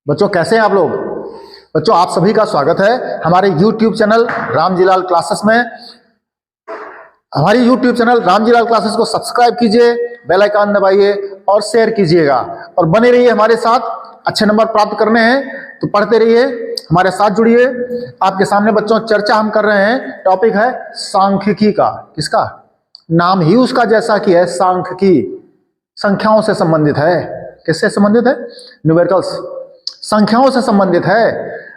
बच्चों कैसे हैं आप लोग। बच्चों आप सभी का स्वागत है हमारे YouTube चैनल रामजीलाल क्लासेस में। हमारी YouTube चैनल रामजीलाल क्लासेस को सब्सक्राइब कीजिए, बेल आइकन दबाइए और शेयर कीजिएगा और बने रहिए हमारे साथ। अच्छे नंबर प्राप्त करने हैं तो पढ़ते रहिए, हमारे साथ जुड़िए। आपके सामने बच्चों चर्चा हम कर रहे हैं, टॉपिक है सांख्यिकी का। किसका? नाम ही उसका जैसा कि है, सांख्यिकी। संख्याओं से संबंधित है। किससे संबंधित है? न्यूमेरिकल्स, संख्याओं से संबंधित है।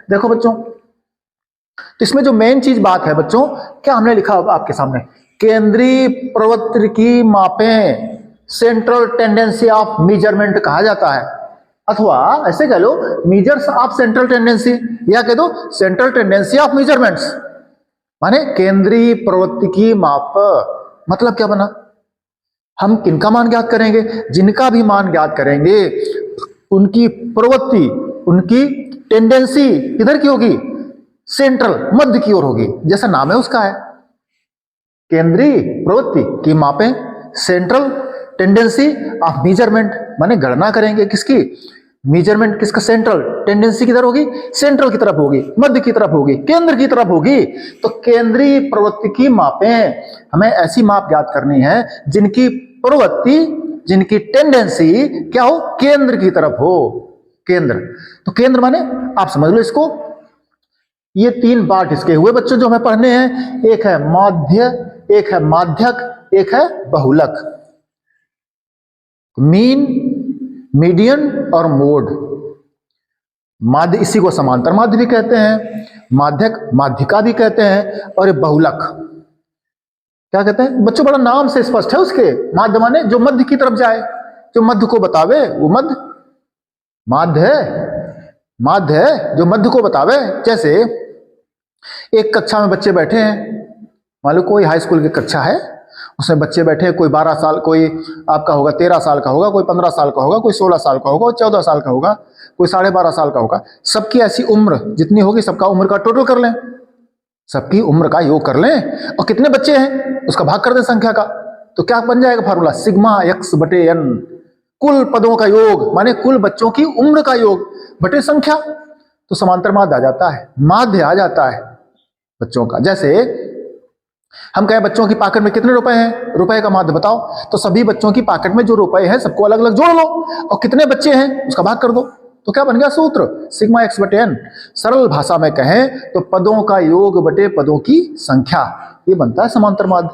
देखो बच्चों, तो इसमें जो मेन चीज बात है बच्चों, क्या हमने लिखा होगा आपके सामने, केंद्रीय प्रवृत्ति की मापें, सेंट्रल टेंडेंसी ऑफ मेजरमेंट कहा जाता है, अथवा ऐसे कह लो मेजर्स ऑफ सेंट्रल टेंडेंसी, या कह दो सेंट्रल टेंडेंसी ऑफ मेजरमेंट्स। माने केंद्रीय प्रवृत्ति की माप, मतलब क्या बना, हम किनका मान ज्ञात करेंगे? जिनका भी मान ज्ञात करेंगे उनकी प्रवृत्ति, उनकी टेंडेंसी किधर की होगी? सेंट्रल, मध्य की ओर होगी। जैसा नाम है उसका है, केंद्रीय प्रवृत्ति की मापें, सेंट्रल टेंडेंसी ऑफ मेजरमेंट, माने गणना करेंगे किसकी? मेजरमेंट किसका? सेंट्रल। टेंडेंसी किधर होगी? सेंट्रल की तरफ होगी, मध्य की तरफ होगी, केंद्र की तरफ होगी। तो केंद्रीय प्रवृत्ति की मापें, हमें ऐसी माप ज्ञात करनी है जिनकी प्रवृत्ति, जिनकी टेंडेंसी क्या हो? केंद्र की तरफ हो। केंद्र, तो केंद्र माने आप समझ लो इसको, ये तीन पार्ट इसके हुए बच्चों जो हमें पढ़ने हैं। एक है माध्य, एक है माध्यक, एक है बहुलक। मीन, मीडियन और मोड। माध्य इसी को समांतर माध्य भी कहते हैं, माध्यक माध्यिका भी कहते हैं, और ये बहुलक क्या कहते हैं बच्चों? बड़ा नाम से स्पष्ट है उसके। माध्य माने जो मध्य की तरफ जाए, जो मध्य को बतावे वो मध्य। माध्य है, माध्य है जो मध्य को बतावे। जैसे एक कक्षा में बच्चे बैठे हैं, मान लो कोई हाई स्कूल की कक्षा है, उसमें बच्चे बैठे हैं, कोई 12 साल, कोई आपका होगा 13 साल का होगा, कोई 15 साल का होगा, कोई 16 साल का होगा, कोई 14 साल का होगा, कोई 12.5 साल का होगा। सबकी ऐसी उम्र जितनी होगी, सबका उम्र का टोटल कर लें, सबकी उम्र का योग कर लें और कितने बच्चे हैं उसका भाग कर दें संख्या का। तो क्या बन जाएगा फार्मूला? सिग्मा x बटे n, कुल पदों का योग माने कुल बच्चों की उम्र का योग बटे संख्या। तो समांतर माध्य आ जाता है, माध्य आ जाता है बच्चों का। जैसे हम कहें बच्चों की पॉकेट में कितने रुपए हैं, रुपए का माध्य बताओ, तो सभी बच्चों की पॉकेट में जो रुपए हैं सबको अलग अलग जोड़ लो और कितने बच्चे हैं उसका भाग कर दो। तो क्या बन गया सूत्र? सिग्मा x बटे n। सरल भाषा में कहें तो पदों का योग बटे पदों की संख्या, ये बनता है समांतर माध्य,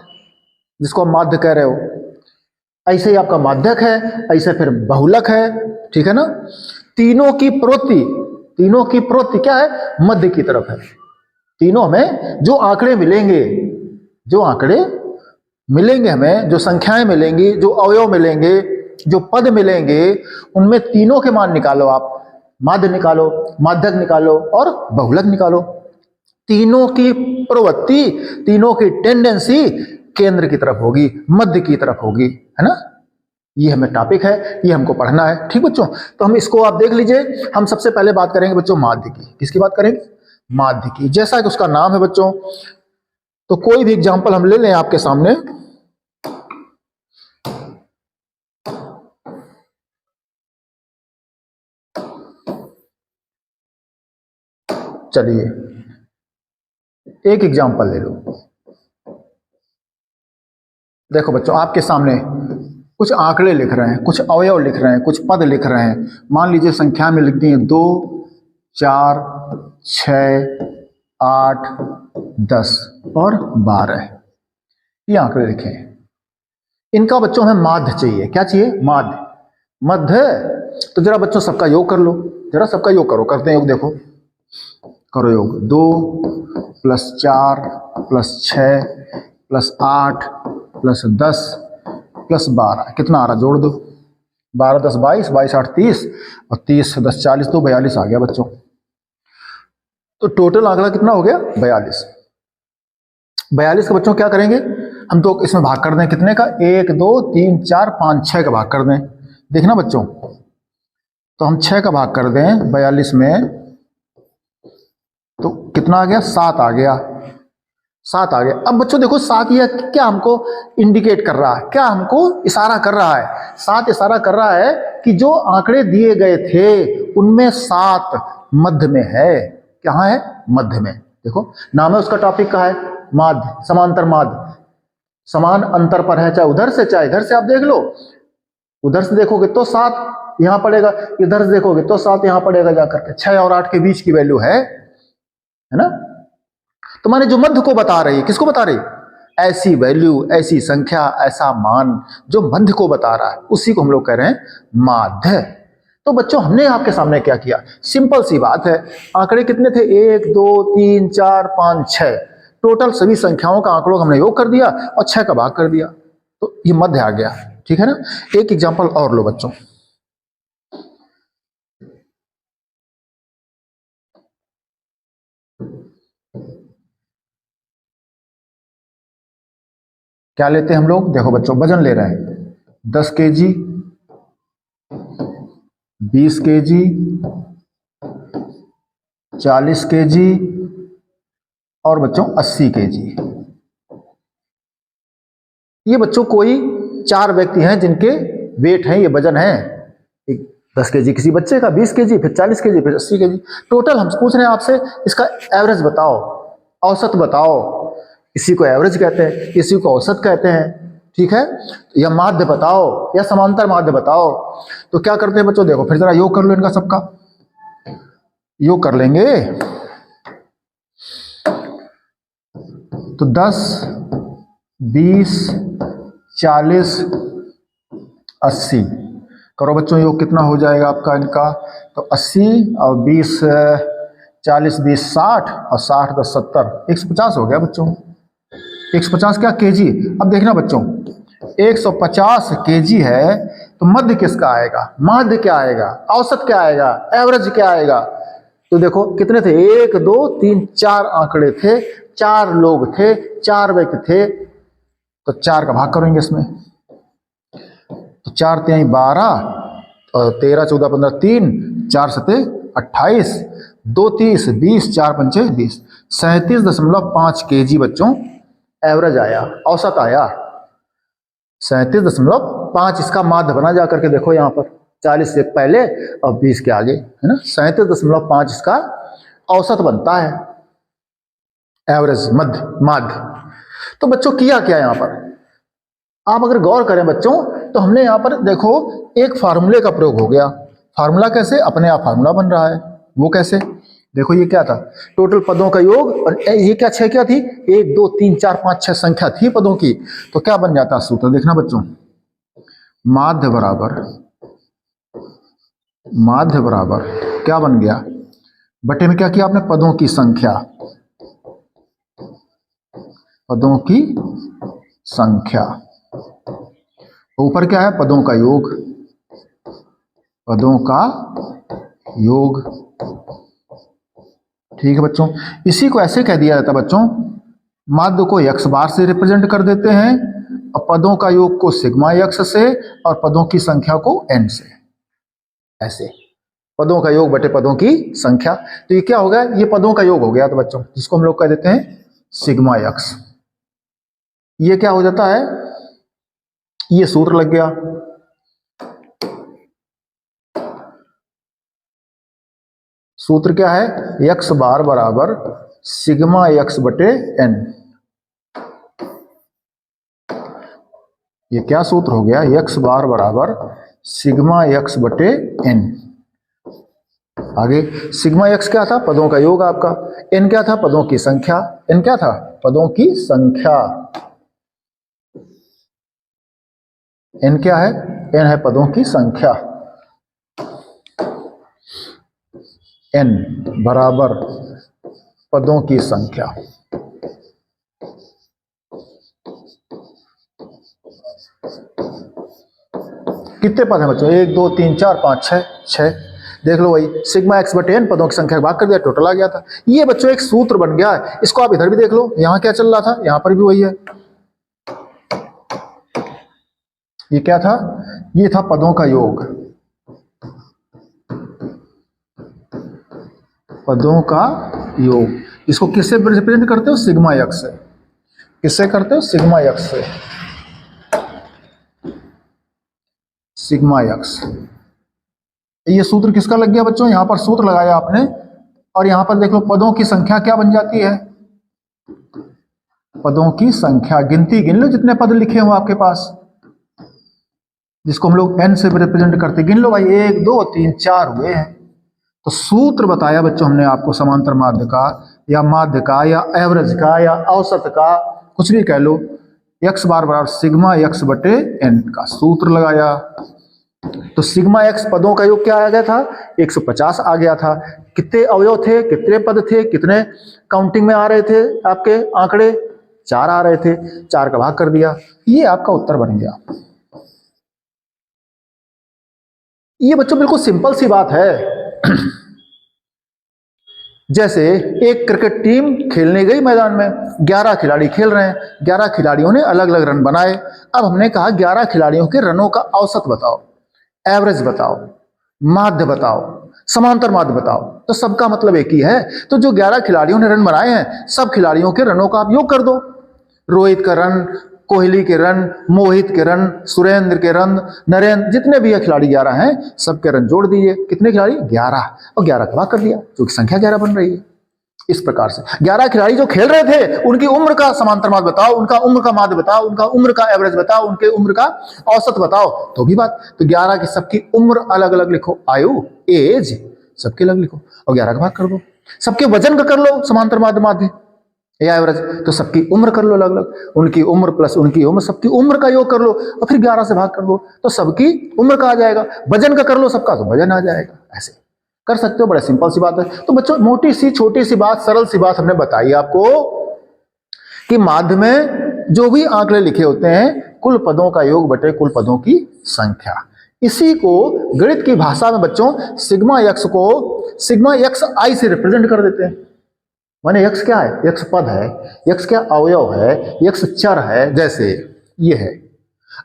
जिसको हम माध्य कह रहे हो। ऐसे ही आपका माध्यक है, ऐसे फिर बहुलक है, ठीक है ना। तीनों की प्रवृत्ति, तीनों की प्रवृत्ति क्या है? मध्य की तरफ है। तीनों में जो आंकड़े मिलेंगे, जो आंकड़े मिलेंगे हमें, जो संख्याएं मिलेंगी, जो अवयव मिलेंगे, जो पद मिलेंगे, उनमें तीनों के मान निकालो आप। माध्य निकालो, माध्यक निकालो और बहुलक निकालो। तीनों की प्रवृत्ति, तीनों की टेंडेंसी केंद्र की तरफ होगी, मध्य की तरफ होगी, है ना। ये हमें टॉपिक है, ये हमको पढ़ना है, ठीक बच्चों। तो हम इसको आप देख लीजिए। हम सबसे पहले बात करेंगे बच्चों माध्य की। किसकी बात करेंगे? माध्य की। जैसा कि उसका नाम है बच्चों, तो कोई भी एग्जांपल हम ले लें आपके सामने। चलिए एक एग्जांपल ले लो। देखो बच्चों आपके सामने कुछ आंकड़े लिख रहे हैं, कुछ अवयव लिख रहे हैं, कुछ पद लिख रहे हैं। मान लीजिए संख्या में लिख दी है 2, 4, 6, 8, 10 और 12। ये आंकड़े लिखे हैं। इनका बच्चों हमें माध्य चाहिए। क्या चाहिए? माध्य, मध्य। तो जरा बच्चों सबका योग कर लो, जरा सबका योग करो। करते हैं योग, देखो करो योग। 2 + 4 + 6 + 8 + 10 + 12 कितना आ रहा? जोड़ दो। 12 × 10 = 22, 22 × 8 = 30 और 30 × 10 = 40, तो 42 आ गया बच्चों। तो टोटल आंकड़ा कितना हो गया? 42। 42 का बच्चों क्या करेंगे हम? तो इसमें भाग कर दें कितने का? 1 2 3 4 5 6 का भाग कर दें। देखना बच्चों, तो हम 6 का भाग कर दें 42 में, तो कितना आ गया? 7 आ गया। 7 आ गया। अब बच्चों देखो 7 ये क्या हमको इंडिकेट कर रहा है, क्या हमको इशारा कर रहा है? 7 इशारा कर रहा है कि जो आंकड़े दिए गए थे उनमें 7 मध्य में है। कहाँ है? मध्य में। देखो नाम है उसका, टॉपिक का है माध्य, समांतर माध्य। समान अंतर पर है, चाहे उधर से चाहे इधर से। आप देख लो, उधर से देखोगे तो 7 यहां पड़ेगा, इधर से देखोगे तो 7 यहां पड़ेगा जाकर के। 6 और 8 के बीच की वैल्यू है ना? तो माने जो मध्य को बता रही है, किसको बता रही? ऐसी वैल्यू, ऐसी संख्या, ऐसा मान जो मध्य को बता रहा है, उसी को हम लोग कह रहे हैं माध्य। तो बच्चों हमने आपके सामने क्या किया? सिंपल सी बात है, आंकड़े कितने थे? 1 2 3 4 5 6, टोटल सभी संख्याओं का आंकड़ों का हमने योग कर दिया और 6 का भाग कर दिया, तो ये मध्य आ गया। ठीक है ना? एक एग्जांपल और लो बच्चों। क्या लेते हैं हम लोग? देखो बच्चों, वजन ले रहे हैं 10 केजी, 20 केजी, 40 केजी और बच्चों 80 केजी। ये बच्चों कोई 4 व्यक्ति हैं जिनके वेट हैं, ये वजन है। 10 केजी किसी बच्चे का, 20 केजी, फिर 40 केजी, फिर 80 केजी। टोटल हम पूछ रहे हैं आपसे, इसका एवरेज बताओ, औसत बताओ। इसी को एवरेज कहते हैं, इसी को औसत कहते हैं। ठीक है? या माध्य बताओ या समांतर माध्य बताओ। तो क्या करते हैं बच्चों? देखो फिर जरा योग कर लो इनका सबका, योग कर लेंगे। तो 10 20 40 80 करो बच्चों, योग कितना हो जाएगा आपका इनका? तो 80 और 20 40 20 60 और 60 10 70, 150 हो गया बच्चों। 150 क्या? केजी। अब देखना बच्चों, 150 केजी है तो मध्य किसका आएगा? माध्य क्या आएगा? औसत क्या आएगा? एवरेज क्या आएगा? तो देखो कितने थे? 1 2 3 4 आंकड़े थे, 4 लोग थे, 4 व्यक्ति थे, तो 4 का भाग करेंगे इसमें। तो 4 3 12 और 13 14 15 3, 4 सते 28, 2 30 20, 4 पंचे 20, 37.5 केजी बच्चों एवरेज आया, औसत आया। 37.5 इसका माध्य बना, जा करके देखो यहाँ पर 40 से पहले और 20 के आगे, है ना? 37.5 इसका औसत बनता है, एवरेज, मध्य, माध्य। तो बच्चों किया क्या यहाँ पर? आप अगर गौर करें बच्चों, तो हमने यहाँ पर देखो एक फार्मूले का प्रयोग हो गया। फार्मूला कैसे? अपने आप फार्मूला बन रहा है। वो कैसे? देखो ये क्या था? टोटल पदों का योग, और ये क्या 6 क्या थी? 1 2 3 4 5 6 संख्या थी पदों की। तो क्या बन जाता सूत्र? देखना बच्चों, माध्य बराबर, माध्य बराबर क्या बन गया? बटे में क्या किया आपने? पदों की संख्या, पदों की संख्या। ऊपर क्या है? पदों का योग, पदों का योग। ठीक है बच्चों, इसी को ऐसे कह दिया जाता है बच्चों, माध्य को x बार से रिप्रेजेंट कर देते हैं और पदों का योग को सिग्मा x से और पदों की संख्या को n से। ऐसे पदों का योग बटे पदों की संख्या। तो ये क्या हो गया? ये पदों का योग हो गया तो बच्चों, जिसको हम लोग कह देते हैं सिग्मा x। ये क्या हो जाता है? ये सूत्र लग गया। सूत्र क्या है? x बार बराबर सिग्मा x बटे n। ये क्या सूत्र हो गया? x बार बराबर सिग्मा x बटे n। आगे सिग्मा x क्या था? पदों का योग आपका। n क्या था? पदों की संख्या। n क्या था? पदों की संख्या। n क्या है? n है पदों की संख्या। n बराबर पदों की संख्या। कितने पद हैं बच्चों? 1 2 3 4 5 6, 6। देख लो वही सिग्मा x बटे n, पदों की संख्या भाग कर दिया, टोटल आ गया था। ये बच्चों एक सूत्र बन गया है। इसको आप इधर भी देख लो, यहां क्या चल रहा था, यहां पर भी वही है। ये क्या था? ये था पदों का योग, पदों का योग। इसको किससे रिप्रेजेंट करते हो? सिग्मा x से। किससे करते हो? सिग्मा एक्स से। सिग्मा एक्स, ये सूत्र किसका लग गया बच्चों? यहां पर सूत्र लगाया आपने, और यहां पर देख लो पदों की संख्या क्या बन जाती है? पदों की संख्या, गिनती गिन लो जितने पद लिखे हो आपके पास, जिसको हम लोग n से रिप्रेजेंट करते, गिन लो भाई, 1 2 3 4 हुए हैं। तो सूत्र बताया बच्चों हमने आपको समांतर माध्य का या माध्य का या एवरेज का या औसत का, कुछ भी कह लो, x बार बराबर सिग्मा x बटे n का सूत्र लगाया। तो सिग्मा x पदों का योग क्या आ गया था? 150 आ गया था। कितने अवयव थे, कितने पद थे, कितने काउंटिंग में आ रहे थे आपके आंकड़े? 4 आ रहे थे, 4 का भाग कर दिया, ये आपका उत्तर बन गया। ये बच्चों बिल्कुल सिंपल सी बात है। जैसे एक क्रिकेट टीम खेलने गई मैदान में, 11 खिलाड़ी खेल रहे हैं, 11 खिलाड़ियों ने अलग अलग रन बनाए। अब हमने कहा 11 खिलाड़ियों के रनों का औसत बताओ, एवरेज बताओ, माध्य बताओ, समांतर माध्य बताओ। तो सबका मतलब एक ही है। तो जो 11 खिलाड़ियों ने रन बनाए हैं, सब खिलाड़ियों के रनों का आप योग कर दो। रोहित का रन, कोहली के रन, मोहित के रन, सुरेंद्र के रन, नरेंद्र, जितने भी खिलाड़ी 11 हैं, सबके रन जोड़ दीजिए। कितने खिलाड़ी? 11, और 11 का भाग कर दिया, जो संख्या 11 बन रही है। इस प्रकार से 11 खिलाड़ी जो खेल रहे थे, उनकी उम्र का समांतर माध्य बताओ, उनका उम्र का माध्य बताओ, उनका उम्र का एवरेज बताओ, उनके उम्र का औसत बताओ, तो भी बात। तो 11 की सबकी उम्र अलग अलग लिखो, आयु, एज सबके अलग लिखो, और 11 का भाग कर दो। सबके वजन का कर लो समांतर माध्य माध्य या एवरेज, तो सबकी उम्र कर लो अलग अलग, उनकी उम्र प्लस उनकी उम्र, सबकी उम्र का योग कर लो, और फिर 11 से भाग कर दो, तो सबकी उम्र का आ जाएगा। वजन का कर लो सबका, तो वजन आ जाएगा। ऐसे कर सकते हो, बड़ा सिंपल सी बात है। तो बच्चों मोटी सी छोटी सी बात, सरल सी बात हमने बताई आपको कि माध्य में जो भी आंकड़े लिखे होते हैं, कुल पदों का योग बटे कुल पदों की संख्या। इसी को गणित की भाषा में बच्चों सिग्मा एक्स को सिग्मा एक्स आई से रिप्रेजेंट कर देते हैं। माने x क्या है? x पद है, x क्या अवयव है, x चर है, जैसे ये है।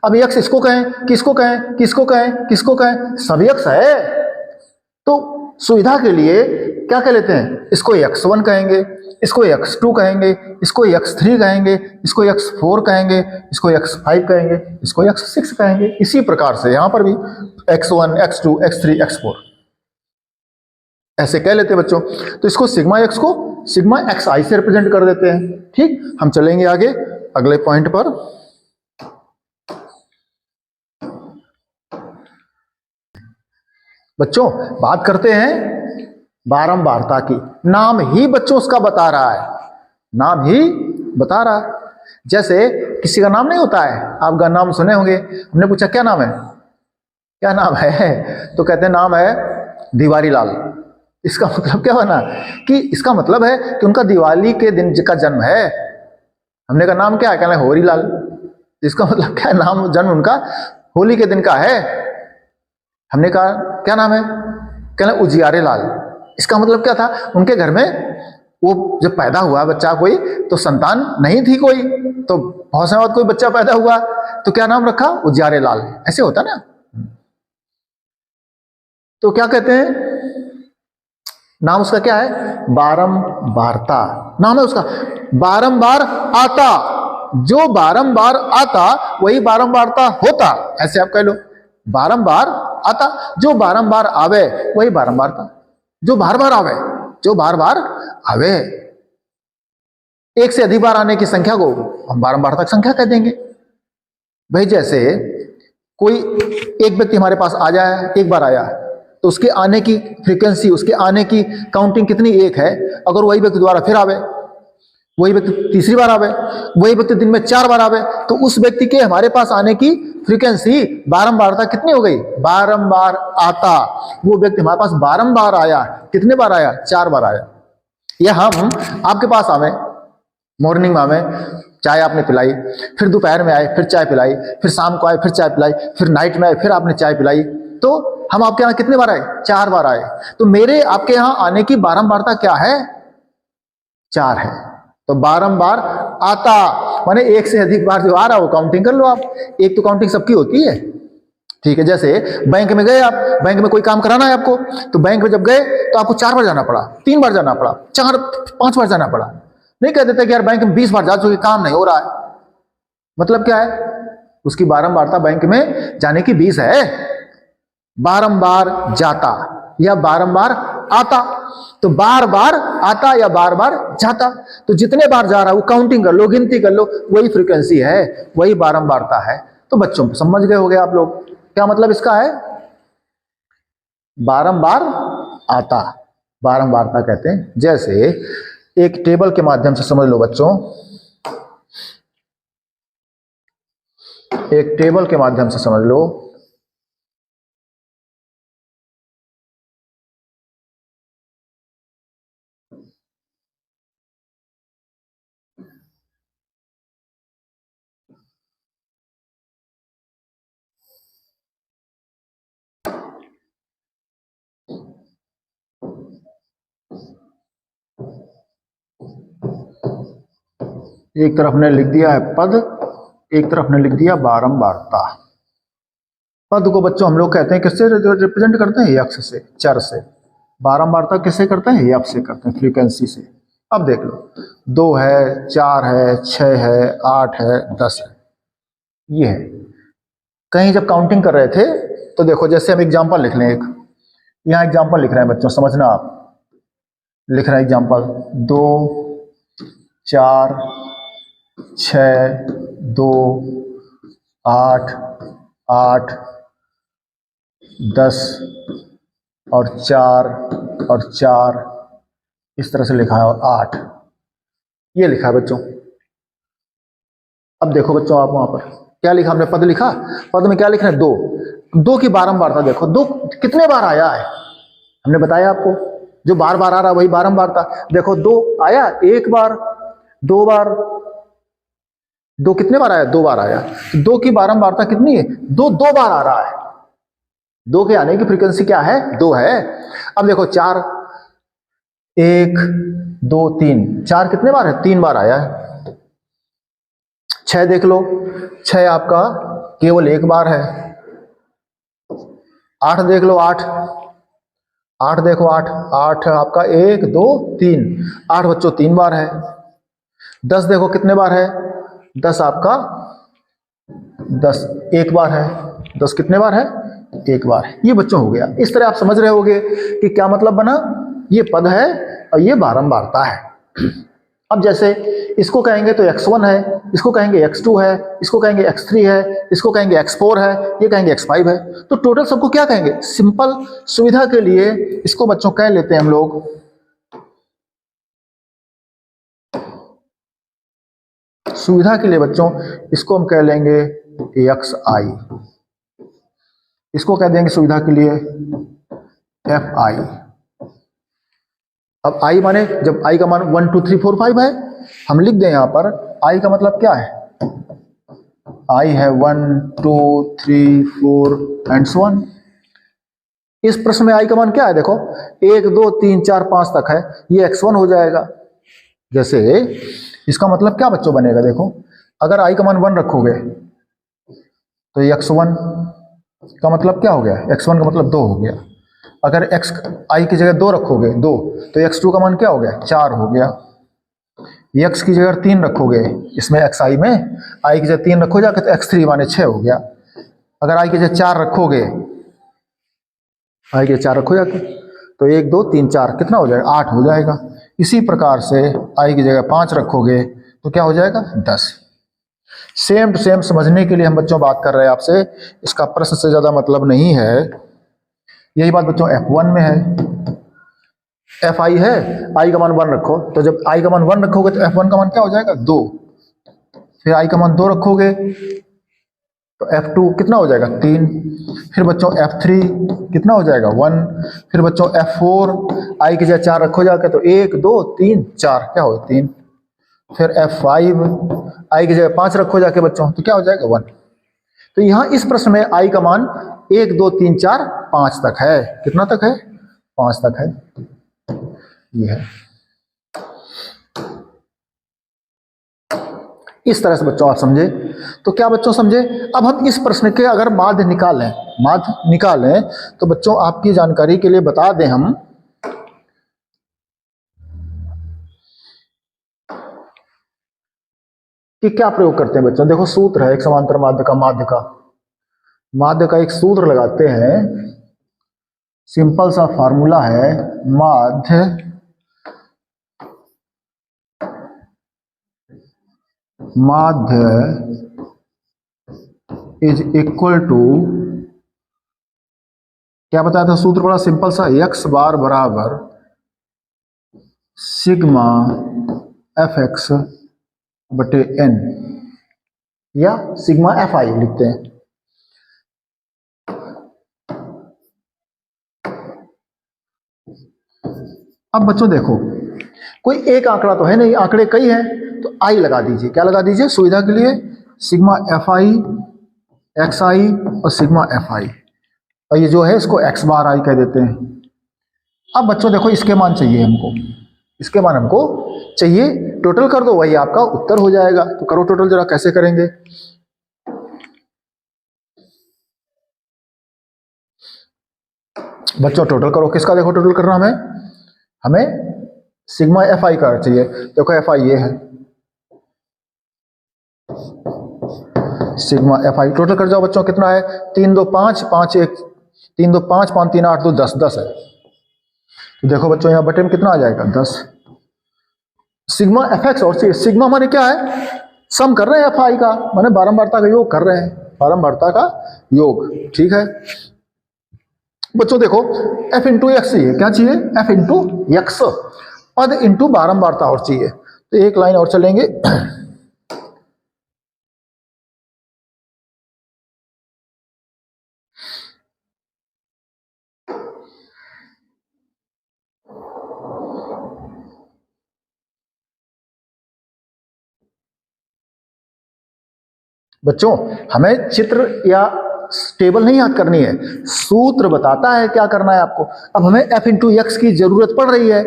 अब x इसको कहें, किसको कहें, किसको कहें, किसको कहें? सब x है। तो सुविधा के लिए क्या कह लेते हैं? इसको x1 कहेंगे, इसको x2 कहेंगे, इसको x3 कहेंगे, इसको x4 कहेंगे, इसको x5 कहेंगे, इसको x6 कहेंगे। इसी प्रकार से यहां पर भी x1, x2, x3, x4 ऐसे कह लेते हैं बच्चों। तो इसको सिग्मा एक्स को सिग्मा एक्स आई से रिप्रेजेंट कर देते हैं। ठीक, हम चलेंगे आगे अगले पॉइंट पर। बच्चों बात करते हैं बारंबारता की। नाम ही बच्चों उसका बता रहा है, नाम ही बता रहा है। जैसे किसी का नाम नहीं होता है, आपका नाम सुने होंगे, हमने पूछा क्या नाम है, क्या नाम है, तो कहते हैं नाम है दिवारी लाल। इसका मतलब क्या बना कि इसका मतलब है कि उनका दिवाली के दिन का जन्म है। हमने कहा नाम क्या है, कहना होरी लाल। इसका मतलब क्या है, नाम जन्म उनका होली के दिन का है। हमने कहा क्या नाम है, कहना उजियारे लाल। इसका मतलब क्या था, उनके घर में वो जब पैदा हुआ बच्चा कोई, तो संतान नहीं थी कोई, तो बहुत समय बाद कोई बच्चा पैदा हुआ, तो क्या नाम रखा, उजियारे लाल। ऐसे होता ना। तो क्या कहते हैं, नाम उसका क्या है, बारंबारता नाम है उसका। बारंबार आता, जो बारंबार आता वही बारंबारता होता। ऐसे आप कह लो, बारंबार आता, जो बारंबार आवे वही बारंबारता। जो बार बार आवे, जो बार बार आवे, एक से अधिक बार आने की संख्या को हम बारंबारता की संख्या कह देंगे। भाई जैसे कोई एक व्यक्ति हमारे पास आ जाए, एक बार आया, तो उसके आने की फ्रीक्वेंसी, उसके आने की काउंटिंग कितनी, एक है। अगर वही व्यक्ति दोबारा फिर आवे, वही व्यक्ति तीसरी बार आवे, वही व्यक्ति दिन में 4 बार आवे, तो उस व्यक्ति के हमारे पास आने की फ्रीक्वेंसी, बारंबारता कितनी हो गई, बारंबार आता। वो व्यक्ति हमारे पास बारंबार आया, कितने बार आया, 4 बार आया। या हम आपके पास आवे, मॉर्निंग में आवे, चाय आपने पिलाई, फिर दोपहर में आए फिर चाय पिलाई, फिर शाम को आए फिर चाय पिलाई, फिर नाइट में आए फिर आपने चाय पिलाई, तो हम आपके यहाँ कितने बार आए, 4 बार आए। तो मेरे आपके यहाँ आने की बारंबारता क्या है, 4 है। तो बारंबार आता माने एक से अधिक बार जो आ रहा है वो काउंटिंग कर लो आप। एक तो काउंटिंग सबकी होती है, ठीक है। जैसे बैंक में गए आप, बैंक में कोई काम कराना है आपको, तो बैंक में जब गए तो आपको 4 बार जाना पड़ा, 3 बार जाना पड़ा, 4 5 बार जाना पड़ा। नहीं कह देते कि यार बैंक में 20 बार जा चुके, काम नहीं हो रहा है। मतलब क्या है, उसकी बारंबारता बैंक में जाने की 20 है। बारंबार जाता या बारंबार आता, तो बार बार आता या बार बार जाता, तो जितने बार जा रहा है वो काउंटिंग कर लो, गिनती कर लो, वही फ्रीक्वेंसी है, वही बारंबारता है। तो बच्चों समझ गए होंगे आप लोग क्या मतलब इसका है। बारंबार आता, बारंबारता कहते हैं। जैसे एक टेबल के माध्यम से समझ लो बच्चों, एक टेबल के माध्यम से समझ लो। एक तरफ ने लिख दिया है पद, एक तरफ ने लिख दिया बारंबारता। पद को बच्चों हम लोग कहते हैं किससे रिप्रेजेंट करते हैं, यक्ष से, चर से। बारंबारता किससे करते हैं, यक्ष से करते हैं, फ्रीक्वेंसी से। अब देख लो, 2 है, 4 है, 6 है, 8 है, 10 है, ये है। कहीं जब काउंटिंग कर रहे थे तो देखो, जैसे हम एग्जाम्पल लिख लें, एक यहाँ एग्जाम्पल लिख रहे हैं बच्चों, समझना आप। लिख रहे हैं एग्जाम्पल, 2 4 6 2 8 8 10 और 4 और 4, इस तरह से लिखा है, और 8, ये लिखा है बच्चों। अब देखो बच्चों, आप वहां पर क्या लिखा हमने, पद लिखा। पद में क्या लिख रहे हैं, 2। 2 की बारंबारता देखो, 2 कितने बार आया है, हमने बताया आपको, जो बार बार आ रहा है वही बारंबारता। देखो 2 आया, 1 बार, 2 बार, 2 कितने बार आया, 2 बार आया। 2 की बारंबारता कितनी है, 2 2 बार आ रहा है। 2 के आने की फ्रीक्वेंसी क्या है, 2 है। अब देखो 4, 1 2 3, 4 कितने बार है, 3 बार आया है। 6 देख लो, 6 आपका केवल 1 बार है। 8 देख लो, 8 देखो, 8 आपका 1 2 3, 8 बच्चों 3 बार है। 10 देखो कितने बार है, 10 आपका 10 1 बार है। 10 कितने बार है, 1 बार है। ये बच्चों हो गया। इस तरह आप समझ रहे होगे कि क्या मतलब बना, ये पद है और ये बारंबारता है। अब जैसे इसको कहेंगे तो x1 है, इसको कहेंगे x2 है, इसको कहेंगे x3 है, इसको कहेंगे x4 है, ये कहेंगे x5 है। तो टोटल सबको क्या कहेंगे, सिंपल सुविधा के लिए इसको बच्चों कह लेते हैं हम लोग, सुविधा के लिए बच्चों इसको हम कह लेंगे xi, इसको कह देंगे सुविधा के लिए fi। अब i माने, जब i का मान 1 2 3 4 5 है, हम लिख दें यहां पर i का मतलब क्या है, i है 1 2 3 4 एंड सो ऑन। इस प्रश्न में i का मान क्या है, देखो 1 2 3 4 5 तक है, ये x1 हो जाएगा। जैसे इसका मतलब क्या बच्चों बनेगा, देखो अगर i का मान 1 रखोगे तो ये x1 का मतलब क्या हो गया, x1 का मतलब 2 हो गया। अगर i की जगह 2 रखोगे 2, तो x2 का मान क्या हो गया, 4 हो गया। x की जगह 3 रखोगे, इसमें xi में i की जगह 3 रखो जाके, तो x3 माने 6 हो गया। अगर i की जगह 4 रखोगे, i की जगह 4 रखो जाके, तो 1 2 3 4 कितना हो जाएगा, 8 हो जाएगा। इसी प्रकार से i की जगह 5 रखोगे तो क्या हो जाएगा, 10। सेम टू सेम समझने के लिए हम बच्चों बात कर रहे हैं आपसे, इसका प्रश्न से ज्यादा मतलब नहीं है। यही बात बच्चों F1 में है, fi है, i का मान 1 रखो, तो जब i का मान 1 रखोगे तो F1 का मान क्या हो जाएगा, 2। फिर i का मान 2 रखोगे तो F2 कितना हो जाएगा, 3। फिर बच्चों F3 कितना हो जाएगा, 1। फिर बच्चों F4 i की जगह 4 रखो जाके, तो 1 2 3 4 क्या हो, 3। फिर F5 i की जगह 5 रखो जाके बच्चों, तो क्या हो जाएगा, 1। तो यहां इस प्रश्न में i का मान 1 2 3 4 5 तक है। कितना तक है, 5 तक है। ये है, इस तरह से बच्चों आप समझे। तो क्या बच्चों समझे। अब हम इस प्रश्न के अगर माध्य निकालें तो बच्चों आपकी जानकारी के लिए बता दें हम, कि क्या प्रयोग करते हैं बच्चों? देखो सूत्र है एक समांतर माध्य का, माध्य का एक सूत्र लगाते हैं, सिंपल सा फार्मूला है, माध्य इज इक्वल टू, क्या बताया था सूत्र? बड़ा सिंपल सा, एक्स बार बराबर सिग्मा एफ एक्स बटे एन, या सिग्मा एफ आई लिखते हैं। अब बच्चों देखो, कोई एक आंकड़ा तो है नहीं, आंकड़े कई हैं, तो आई लगा दीजिए। क्या लगा दीजिए सुविधा के लिए? सिग्मा एफ आई एक्स आई और सिग्मा एफ आई, और ये जो है इसको एक्स बार आई कह देते हैं। अब बच्चों देखो इसके मान चाहिए हमको, इसके मान हमको चाहिए, टोटल कर दो वही आपका उत्तर हो जाएगा। तो करो टोटल जरा, कैसे करेंगे? बच्चों टोटल करो, किसका देखो टोटल करना हमें सिग्मा एफ आई का चाहिए। देखो एफ आई ये है, सिग्मा एफ आई टोटल कर जाओ बच्चों, कितना है? 3 2 5 5 1 3 2 5 5 3 8 2 10 10 है। तो देखो बच्चों यहाँ बटे में कितना आ जाएगा? 10। सिग्मा एफ एक्स और सिग्मा माने क्या है? सम कर रहे हैं एफ आई का, माने बारंबारता का योग कर रहे हैं, बारंबारता का योग। ठीक है बच्चों, देखो एफ इंटू एक्स चाहिए, क्या चाहिए? एफ इंटू एक्स, पद इंटू बारंबारता और चाहिए। तो एक लाइन और चलेंगे। बच्चों हमें चित्र या टेबल नहीं याद करनी है, सूत्र बताता है क्या करना है आपको। अब हमें एफ इंटू एक्स की जरूरत पड़ रही है,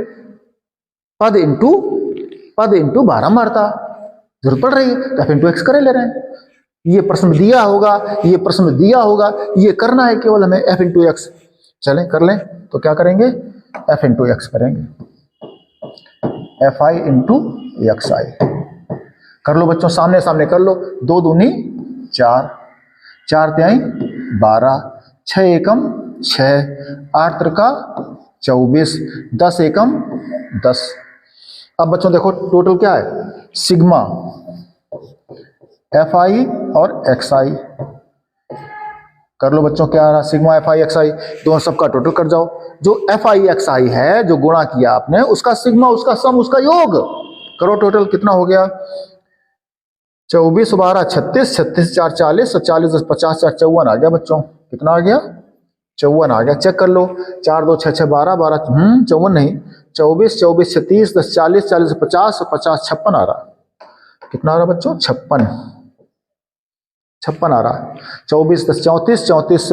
पद इंटू बारंबारता जरूरत पड़ रही है, तो एफ इंटू एक्स करे ले रहे हैं। ये प्रश्न दिया होगा, ये प्रश्न दिया होगा, ये करना है केवल हमें एफ इंटू एक्स। चलें कर लें, तो क्या करेंगे? एफ इंटू एक्स करेंगे, एफ आई इंटू एक्स आई। कर लो बच्चों, सामने सामने कर लो। 2 दूनी 4, 4 तिहाई 12, 6 एकम 6, 8 त्रिका 24, 10 एकम 10। अब बच्चों देखो टोटल क्या है? सिग्मा एफ आई और एक्स आई। कर लो बच्चों, क्या आ रहा? सिग्मा एफ आई एक्स आई, दोनों सबका टोटल कर जाओ। जो एफ आई एक्स आई है, जो गुणा किया आपने, उसका सिग्मा, उसका सम, उसका योग करो। टोटल कितना हो गया? 24 12 36, 36 4 40, 40 10 50, 4 54 आ गया बच्चों। कितना आ गया? 54 आ गया। चेक कर लो, 4 2 6 6 12 12, 54 नहीं, 24 24 36 10 40, 40 50, 50 56 आ रहा। कितना आ रहा बच्चों? 56 आ रहा। 24 10 34, 34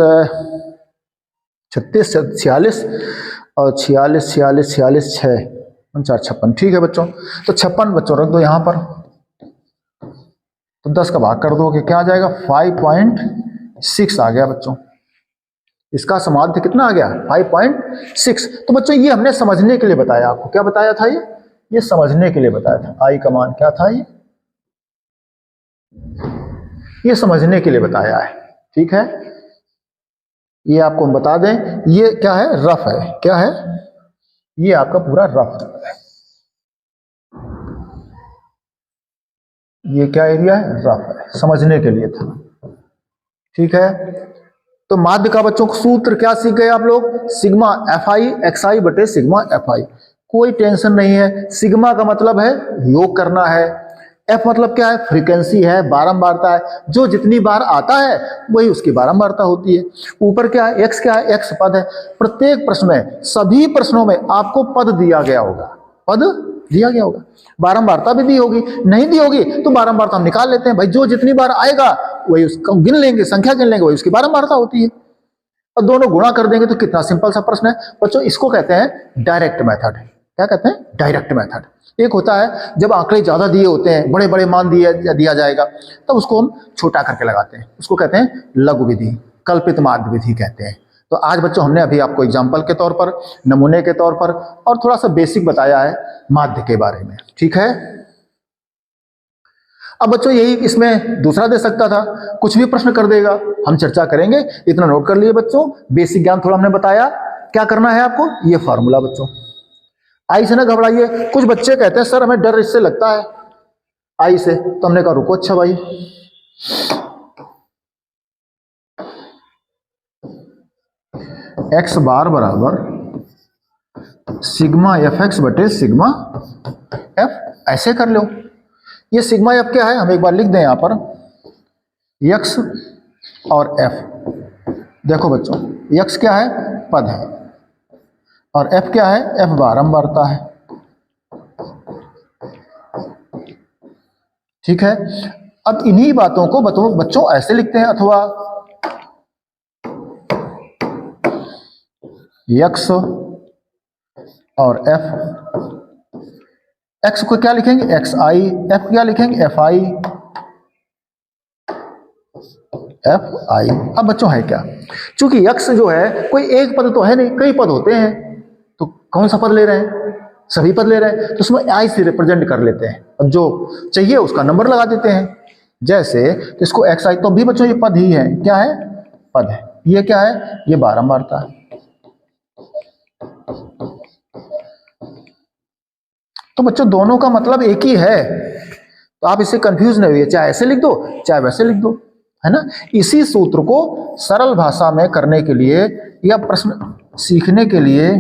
36 46 और 46 46 46 6 4 56। ठीक है बच्चों, तो 56 बच्चों रख दो यहाँ पर, तो 10 का भाग कर दो कि क्या आ जाएगा? 5.6 आ गया बच्चों। इसका समाध्य कितना आ गया? 5.6। तो बच्चों ये हमने समझने के लिए बताया आपको। क्या बताया था? ये समझने के लिए बताया था। आई का मान क्या था? ये समझने के लिए बताया है। ठीक है, ये आपको हम बता दें, ये क्या है? रफ है। क्या है? ये आपका पूरा रफ है। ये क्या एरिया है? रफ है, समझने के लिए था। ठीक है, तो माध्य का बच्चों को सूत्र क्या सीख गए आप लोग? सिग्मा एफ आई एक्स आई बटे सिग्मा एफ आई। कोई टेंशन नहीं है। सिग्मा का मतलब है योग करना है, एफ मतलब क्या है? फ्रीक्वेंसी है, बारंबारता है। जो जितनी बार आता है वही उसकी बारंबारता होती है। ऊपर क्या है? एक्स क्या है? एक्स पद है। प्रत्येक प्रश्न में, सभी प्रश्नों में आपको पद दिया गया होगा, पद दिया गया होगा। बारंबारता भी दी होगी, नहीं दी होगी तो बारंबारता हम निकाल लेते हैं भाई। जो जितनी बार आएगा वही उसको गिन लेंगे, संख्या गिन लेंगे, वही उसकी बारंबारता होती है। और दोनों गुणा कर देंगे तो कितना सिंपल सा प्रश्न है बच्चों। इसको कहते हैं डायरेक्ट मेथड। क्या कहते हैं? Direct method. एक होता है जब आंकड़े ज्यादा दिए होते हैं, बड़े बड़े मान दिया जाएगा, तब उसको हम छोटा करके लगाते हैं, उसको कहते हैं लघु विधि, कल्पित माध्य विधि कहते हैं। तो आज बच्चों हमने अभी आपको एग्जाम्पल के तौर पर, नमूने के तौर पर और थोड़ा सा बेसिक बताया है माध्य के बारे में। ठीक है, अब बच्चों यही इसमें दूसरा दे सकता था, कुछ भी प्रश्न कर देगा, हम चर्चा करेंगे। इतना नोट कर लिए बच्चों, बेसिक ज्ञान थोड़ा हमने बताया। क्या करना है आपको, ये फॉर्मूला बच्चों, आई से ना घबराइए। कुछ बच्चे कहते हैं सर हमें डर इससे लगता है आई से, तो हमने कहा रुको अच्छा भाई, एक्स बार बराबर सिग्मा एफ एक्स बटे सिग्मा एफ, ऐसे कर लो। ये सिग्मा एफ क्या है, हम एक बार लिख दें यहां पर, एक्स और एफ। देखो बच्चों, एक्स क्या है, पद है, और एफ क्या है, एफ बारंबारता है। ठीक है, अब इन्हीं बातों को बच्चों ऐसे लिखते हैं, अथवा एक्स और एफ, एक्स को क्या लिखेंगे, एक्स आई, एफ क्या लिखेंगे, एफ आई, एफ आई। अब बच्चों है क्या, चूंकि एक्स जो है कोई एक पद तो है नहीं, कई पद होते हैं, तो कौन सा पद ले रहे हैं, सभी पद ले रहे हैं, तो उसमें आई से रिप्रेजेंट कर लेते हैं, अब जो चाहिए उसका नंबर लगा देते हैं। जैसे तो इसको एक्स आई, तो भी बच्चों ये पद ही है, क्या है, पद है। ये क्या है, ये बारंबारता है। तो बच्चों दोनों का मतलब एक ही है, तो आप इससे कंफ्यूज नहीं हुए, चाहे ऐसे लिख दो चाहे वैसे लिख दो, है ना। इसी सूत्र को सरल भाषा में करने के लिए या प्रश्न सीखने के लिए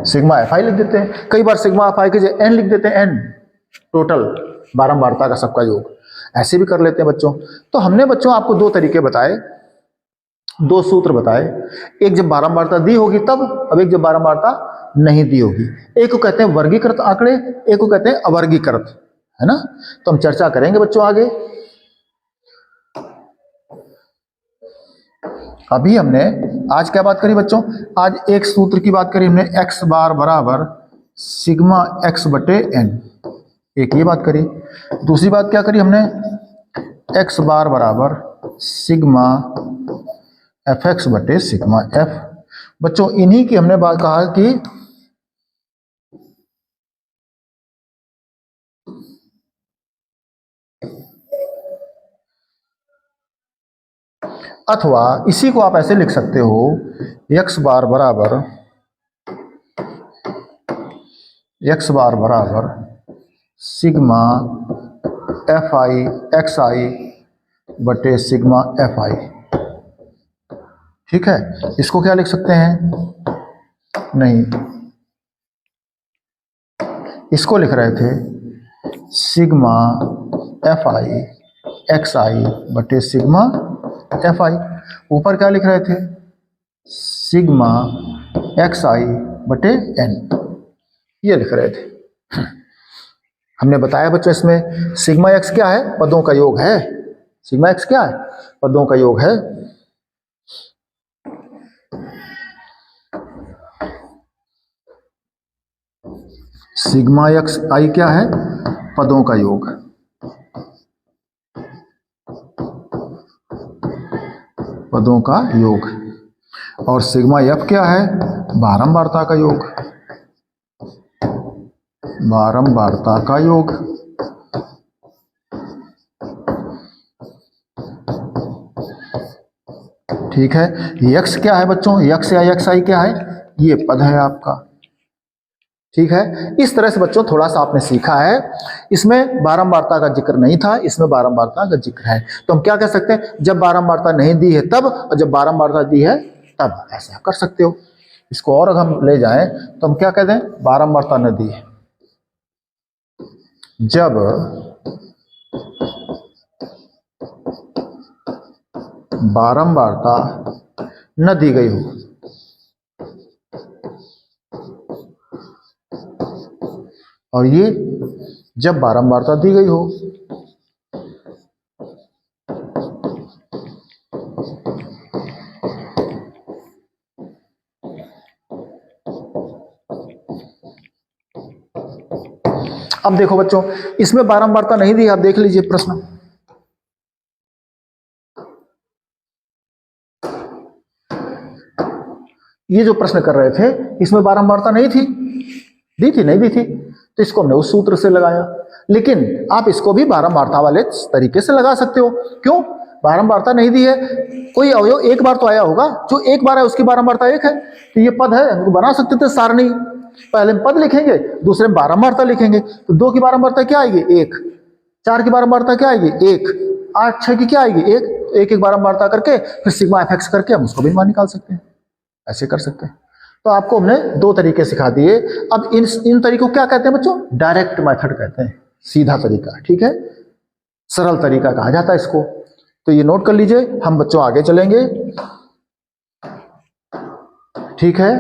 सिग्मा एफ आई लिख देते हैं। कई बार सिग्मा एफ आई के एन लिख देते हैं, एन टोटल बारंबारता का सबका योग, ऐसे भी कर लेते हैं बच्चों। तो हमने बच्चों आपको दो तरीके बताए, दो सूत्र बताए, एक जब बारंबारता दी होगी तब, अब एक जब बारंबारता नहीं दी होगी। एक को कहते हैं वर्गीकृत आंकड़े, एक को कहते हैं अवर्गीकृत, है ना। तो हम चर्चा करेंगे बच्चों आगे। अभी हमने आज क्या बात करी बच्चों, आज एक सूत्र की बात करी हमने, एक्स बार बराबर सिग्मा एक्स बटे एन, एक ये बात करी। दूसरी बात क्या करी हमने, एक्स बार बराबर सिग्मा एफ एक्स बटे सिग्मा एफ। बच्चों इन्हीं की हमने बात कहा कि अथवा इसी को आप ऐसे लिख सकते हो, एक्स बार बराबर सिग्मा एफ आई एक्स आई बटे सिग्मा एफ आई। ठीक है, इसको क्या लिख सकते हैं, नहीं इसको लिख रहे थे सिग्मा एफ आई एक्स आई बटे सिग्मा एफ आई। ऊपर क्या लिख रहे थे, सिग्मा एक्स आई बटे एन, ये लिख रहे थे। हमने बताया बच्चों इसमें सिग्मा एक्स क्या है, पदों का योग है। सिग्मा एक्स क्या है, पदों का योग है। सिग्मा एक्स आई क्या है, पदों का योग, पदों का योग। और सिग्मा एफ क्या है, बारंबारता का योग, बारंबारता का योग। ठीक है, यक्स क्या है बच्चों, यक्स या यक्स आई क्या है, ये पद है आपका। ठीक है, इस तरह से बच्चों थोड़ा सा आपने सीखा है। इसमें बारंबारता का जिक्र नहीं था, इसमें बारंबारता का जिक्र है। तो हम क्या कह सकते हैं, जब बारंबारता नहीं दी है तब, और जब बारंबारता दी है तब, ऐसा कर सकते हो। इसको और अगर हम ले जाएं तो हम क्या कह दें, बारंबारता न दी है, जब बारंबारता न दी गई हो, और ये जब बारंबारता दी गई हो। अब देखो बच्चों, इसमें बारंबारता नहीं दी, आप देख लीजिए प्रश्न, ये जो प्रश्न कर रहे थे इसमें बारंबारता नहीं थी, दी थी? नहीं दी थी। तो इसको हमने उस सूत्र से लगाया। लेकिन आप इसको भी बारंबारता वाले तरीके से लगा सकते हो। क्यों? बारंबारता नहीं दी है, कोई अवयव एक बार तो आया होगा, जो एक बार है उसकी बारंबारता एक है, तो ये पद है, हमको बना सकते थे सारणी। पहले में पद लिखेंगे, दूसरे में बारंबारता लिखेंगे। तो 2 की बारंबारता क्या आएगी? 1। 4 की बारंबारता क्या आएगी? 1। 8, 6 की क्या आएगी? 1। एक एक बारंबारता करके फिर सिग्मा एफ एक्स करके हम उसको भी मान निकाल सकते हैं। ऐसे कर सकते हैं। तो आपको हमने 2 तरीके सिखा दिए। अब इन तरीकों को क्या कहते हैं बच्चों? डायरेक्ट मेथड कहते हैं, सीधा तरीका। ठीक है, सरल तरीका कहा जाता है इसको। तो ये नोट कर लीजिए, हम बच्चों आगे चलेंगे। ठीक है,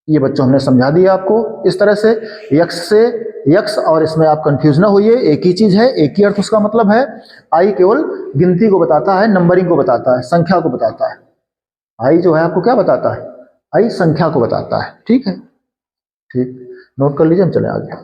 ये बच्चों हमने समझा दिया आपको इस तरह से। यक्स और इसमें आप कंफ्यूज ना होइए, एक ही चीज है, एक ही अर्थ उसका मतलब है। आई केवल गिनती को बताता है, नंबरिंग को बताता है, संख्या को बताता है। आई जो है आपको क्या बताता है? आई संख्या को बताता है। ठीक है, ठीक, नोट कर लीजिए, हम चले आगे।